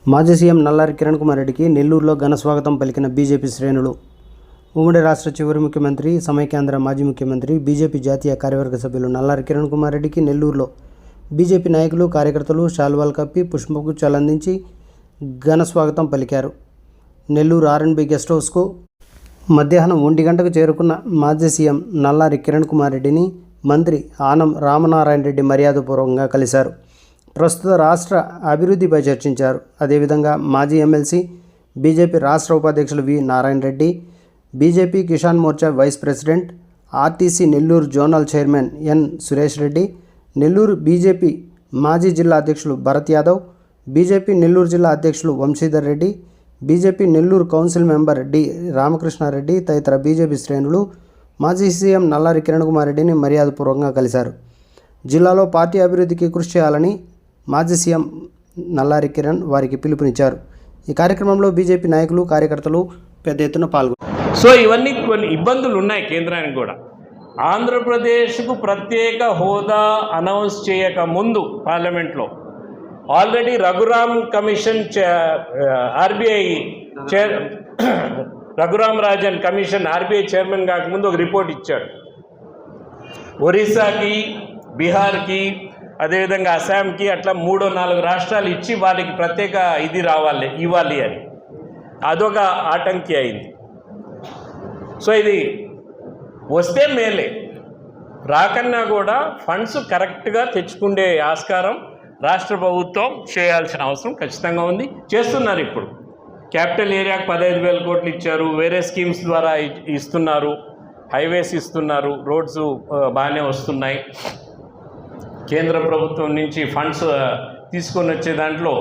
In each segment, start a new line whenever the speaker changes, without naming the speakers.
మాజీ సీఎం నల్లారి కిరణ్ కుమార్ రెడ్డికి నెల్లూరులో ఘన స్వాగతం పలికిన బీజేపీ శ్రేణులు. ఉమ్మడి రాష్ట్ర చివరి ముఖ్యమంత్రి, సమైక్యాంధ్ర మాజీ ముఖ్యమంత్రి, బీజేపీ జాతీయ కార్యవర్గ సభ్యులు నల్లారి కిరణ్ కుమార్ రెడ్డికి నెల్లూరులో బీజేపీ నాయకులు, కార్యకర్తలు శాల్వాలు కప్పి పుష్పగుచ్చాలు అందించి ఘన స్వాగతం పలికారు. నెల్లూరు ఆర్ఎన్బి గెస్ట్ హౌస్కు మధ్యాహ్నం 1 గంటకు చేరుకున్న మాజీ సీఎం నల్లారి కిరణ్ కుమార్ రెడ్డిని మంత్రి ఆనం రామనారాయణ రెడ్డి మర్యాదపూర్వకంగా కలిశారు. ప్రస్తుత రాష్ట్ర అభివృద్ధిపై చర్చించారు. అదేవిధంగా మాజీ ఎమ్మెల్సీ, బీజేపీ రాష్ట్ర ఉపాధ్యక్షులు V Narayana Reddy, BJP Kisan Morcha vice president, RTC Nellore zonal chairman N Suresh Reddy, Nellore BJP మాజీ జిల్లా అధ్యక్షులు భరత్ యాదవ్, బీజేపీ నెల్లూరు జిల్లా అధ్యక్షులు Vamshidhar Reddy, BJP Nellore council member D Ramakrishna Reddy తదితర బీజేపీ శ్రేణులు మాజీ సీఎం నల్లారి కిరణ్ కుమార్ రెడ్డిని మర్యాదపూర్వకంగా కలిశారు. జిల్లాలో పార్టీ అభివృద్ధికి కృషి చేయాలని మాజీ సీఎం నల్లారి కిరణ్ వారికి పిలుపునిచ్చారు. ఈ కార్యక్రమంలో బీజేపీ నాయకులు, కార్యకర్తలు పెద్ద ఎత్తున పాల్గొన్నారు.
సో ఇవన్నీ కొన్ని ఇబ్బందులు ఉన్నాయి కేంద్రానికి కూడా. ఆంధ్రప్రదేశ్కు ప్రత్యేక హోదా అనౌన్స్ చేయక ముందు పార్లమెంట్లో already Raghuram commission RBI Raghuram Rajan commission RBI chairman కాకముందు ఒక రిపోర్ట్ ఇచ్చాడు. ఒరిస్సాకి, బీహార్కి, అదేవిధంగా అస్సాంకి అట్లా 3-4 రాష్ట్రాలు ఇచ్చి వాళ్ళకి ప్రత్యేక ఇది ఇవ్వాలి అని. అదొక ఆటంకి అయింది. సో ఇది వస్తే మేలే, రాకన్నా కూడా ఫండ్స్ కరెక్ట్గా తెచ్చుకునే ఆస్కారం రాష్ట్ర ప్రభుత్వం చేయాల్సిన అవసరం ఖచ్చితంగా ఉంది. చేస్తున్నారు. ఇప్పుడు క్యాపిటల్ ఏరియాకు 15,000 కోట్లు ఇచ్చారు. వేరే స్కీమ్స్ ద్వారా ఇస్తున్నారు. హైవేస్ ఇస్తున్నారు. రోడ్స్ బాగానే వస్తున్నాయి. కేంద్ర ప్రభుత్వం నుంచి ఫండ్స్ తీసుకొని వచ్చే దాంట్లో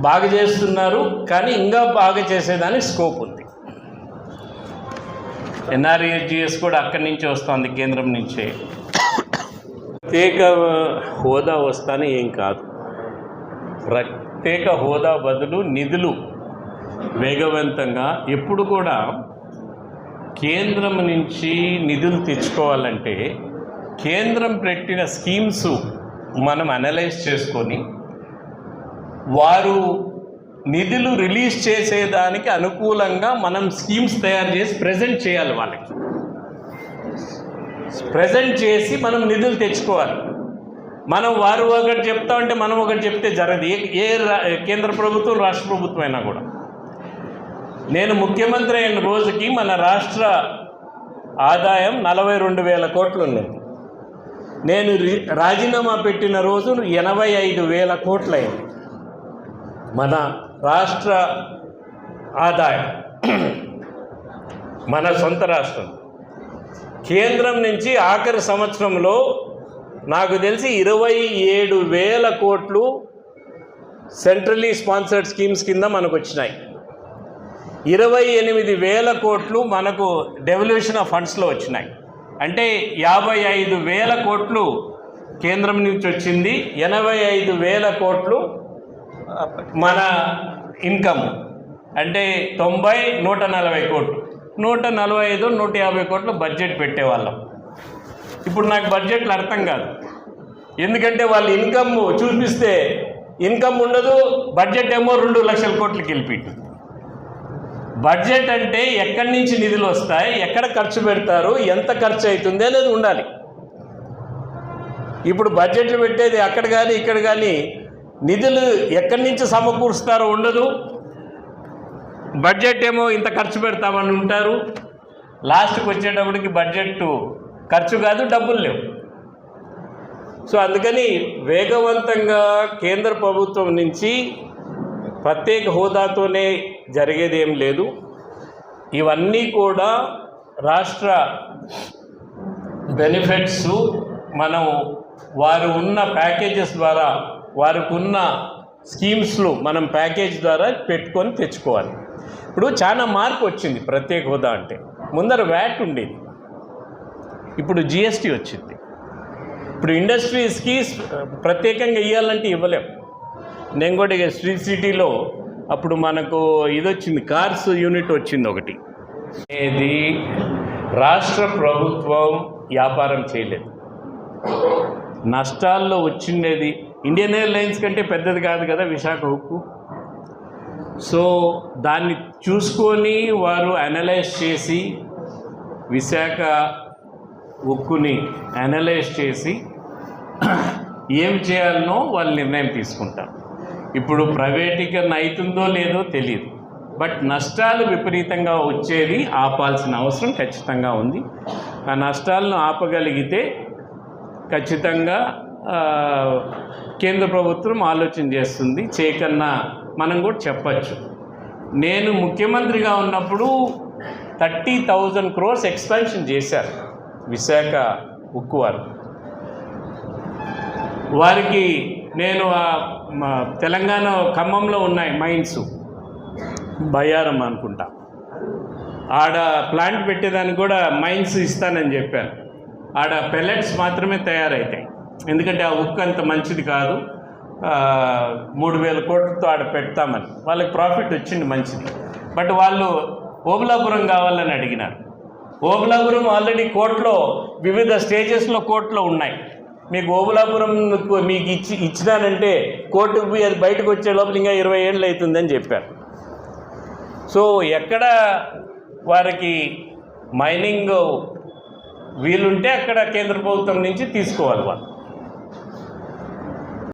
బాగా చేస్తున్నారు. కానీ ఇంకా బాగా చేసేదానికి స్కోప్ ఉంది. ఎన్ఆర్ఈజీఎస్ కూడా అక్కడి నుంచి వస్తుంది, కేంద్రం నుంచే. ప్రత్యేక హోదా వస్తానే ఏం కాదు. ప్రత్యేక హోదా బదులు నిధులు వేగవంతంగా ఎప్పుడు కూడా కేంద్రం నుంచి నిధులు తెచ్చుకోవాలంటే కేంద్రం పెట్టిన స్కీమ్స్ మనం అనలైజ్ చేసుకొని వారు నిధులు రిలీజ్ చేసేదానికి అనుకూలంగా మనం స్కీమ్స్ తయారు చేసి ప్రజెంట్ చేయాలి. వాళ్ళకి ప్రజెంట్ చేసి మనం నిధులు తెచ్చుకోవాలి. మనం వారు ఒకటి చెప్తా ఉంటే మనం ఒకటి చెప్తే జరగదు. ఏ కేంద్ర ప్రభుత్వం, రాష్ట్ర ప్రభుత్వం అయినా కూడా. నేను ముఖ్యమంత్రి అయిన రోజుకి మన రాష్ట్ర ఆదాయం 42,000 కోట్లు ఉన్నది. నేను రాజీనామా పెట్టిన రోజు 85,000 కోట్లు అయింది మన రాష్ట్ర ఆదాయం, మన సొంత రాష్ట్రం. కేంద్రం నుంచి ఆఖరి సంవత్సరంలో నాకు తెలిసి 27,000 కోట్లు సెంట్రలీ స్పాన్సర్డ్ స్కీమ్స్ కింద మనకు వచ్చినాయి. 28,000 కోట్లు మనకు డెవల్యూషన్ ఆఫ్ ఫండ్స్లో వచ్చినాయి. అంటే 55,000 కోట్లు కేంద్రం నుంచి వచ్చింది. 85,000 కోట్లు మన ఇన్కమ్. అంటే 90, 140 కోట్లు, 145, 150 కోట్లు బడ్జెట్ పెట్టేవాళ్ళం. ఇప్పుడు నాకు బడ్జెట్లు అర్థం కాదు. ఎందుకంటే వాళ్ళు ఇన్కమ్ చూపిస్తే ఇన్కమ్ ఉండదు, బడ్జెట్ ఏమో 2 లక్షల కోట్లకి వెళ్ళిపోయింది. బడ్జెట్ అంటే ఎక్కడి నుంచి నిధులు వస్తాయి, ఎక్కడ ఖర్చు పెడతారు, ఎంత ఖర్చు అవుతుంది అనేది ఉండాలి. ఇప్పుడు బడ్జెట్లు పెట్టేది అక్కడ కానీ ఇక్కడ కానీ నిధులు ఎక్కడి నుంచి సమకూరుస్తారో ఉండదు. బడ్జెట్ ఏమో ఇంత ఖర్చు పెడతామని ఉంటారు. లాస్ట్కి వచ్చేటప్పటికి బడ్జెట్ ఖర్చు కాదు, డబ్బులు లేవు. సో అందుకని వేగవంతంగా కేంద్ర ప్రభుత్వం నుంచి ప్రత్యేక హోదాతోనే జరిగేది ఏం లేదు. ఇవన్నీ కూడా రాష్ట్ర బెనిఫిట్స్ మనం వారు ఉన్న ప్యాకేజెస్ ద్వారా, వారికి ఉన్న స్కీమ్స్లో మనం ప్యాకేజ్ ద్వారా పెట్టుకొని తెచ్చుకోవాలి. ఇప్పుడు చాలా మార్పు వచ్చింది ప్రత్యేక హోదా అంటే. ముందర వ్యాట్ ఉండేది, ఇప్పుడు జిఎస్టీ వచ్చింది. ఇప్పుడు ఇండస్ట్రీస్కి ప్రత్యేకంగా ఇవ్వాలంటే ఇవ్వలేం. నేను కూడా స్ట్రీట్ సిటీలో అప్పుడు మనకు ఇది వచ్చింది, కార్స్ యూనిట్ వచ్చింది ఒకటి. ఇది రాష్ట్ర ప్రభుత్వం వ్యాపారం చేయలేదు, నష్టాల్లో వచ్చిండేది. ఇండియన్ ఎయిర్లైన్స్ కంటే పెద్దది కాదు కదా విశాఖ ఉక్కు. సో దాన్ని చూసుకొని వారు అనలైజ్ చేసి విశాఖ ఉక్కుని అనలైజ్ చేసి ఏం చేయాలనో వాళ్ళు నిర్ణయం తీసుకుంటారు. ఇప్పుడు ప్రైవేటీకరణ అవుతుందో లేదో తెలియదు, బట్ నష్టాలు విపరీతంగా వచ్చేది ఆపాల్సిన అవసరం ఖచ్చితంగా ఉంది. ఆ నష్టాలను ఆపగలిగితే ఖచ్చితంగా కేంద్ర ప్రభుత్వం ఆలోచన చేస్తుంది, చేయకన్నా మనం కూడా చెప్పచ్చు. నేను ముఖ్యమంత్రిగా ఉన్నప్పుడు 30,000 crores ఎక్స్పాన్షన్ చేశారు విశాఖ ఉక్కు వారికి. నేను తెలంగాణ ఖమ్మంలో ఉన్నాయి మైన్స్, బయ్యారం అనుకుంటా, ఆడ ప్లాంట్ పెట్టేదానికి కూడా మైన్స్ ఇస్తానని చెప్పాను. ఆడ పెల్లెట్స్ మాత్రమే తయారవుతాయి, ఎందుకంటే ఆ ఉక్కు అంత మంచిది కాదు, 3,000 కోట్లతో ఆడ పెడతామని. వాళ్ళకి ప్రాఫిట్ వచ్చింది మంచిది. బట్ వాళ్ళు ఓబులాపురం కావాలని అడిగినారు. ఓబులాపురం ఆల్రెడీ కోర్టులో వివిధ స్టేజెస్లో కోర్టులో ఉన్నాయి. మీకు ఓబులాపురం మీకు ఇచ్చినానంటే కోర్టుకు పోయి అది బయటకు వచ్చే లోపల ఇంకా 20 ఏళ్ళు అవుతుందని చెప్పారు. సో ఎక్కడ వారికి మైనింగ్ వీలుంటే అక్కడ కేంద్ర ప్రభుత్వం నుంచి తీసుకోవాలి వాళ్ళు.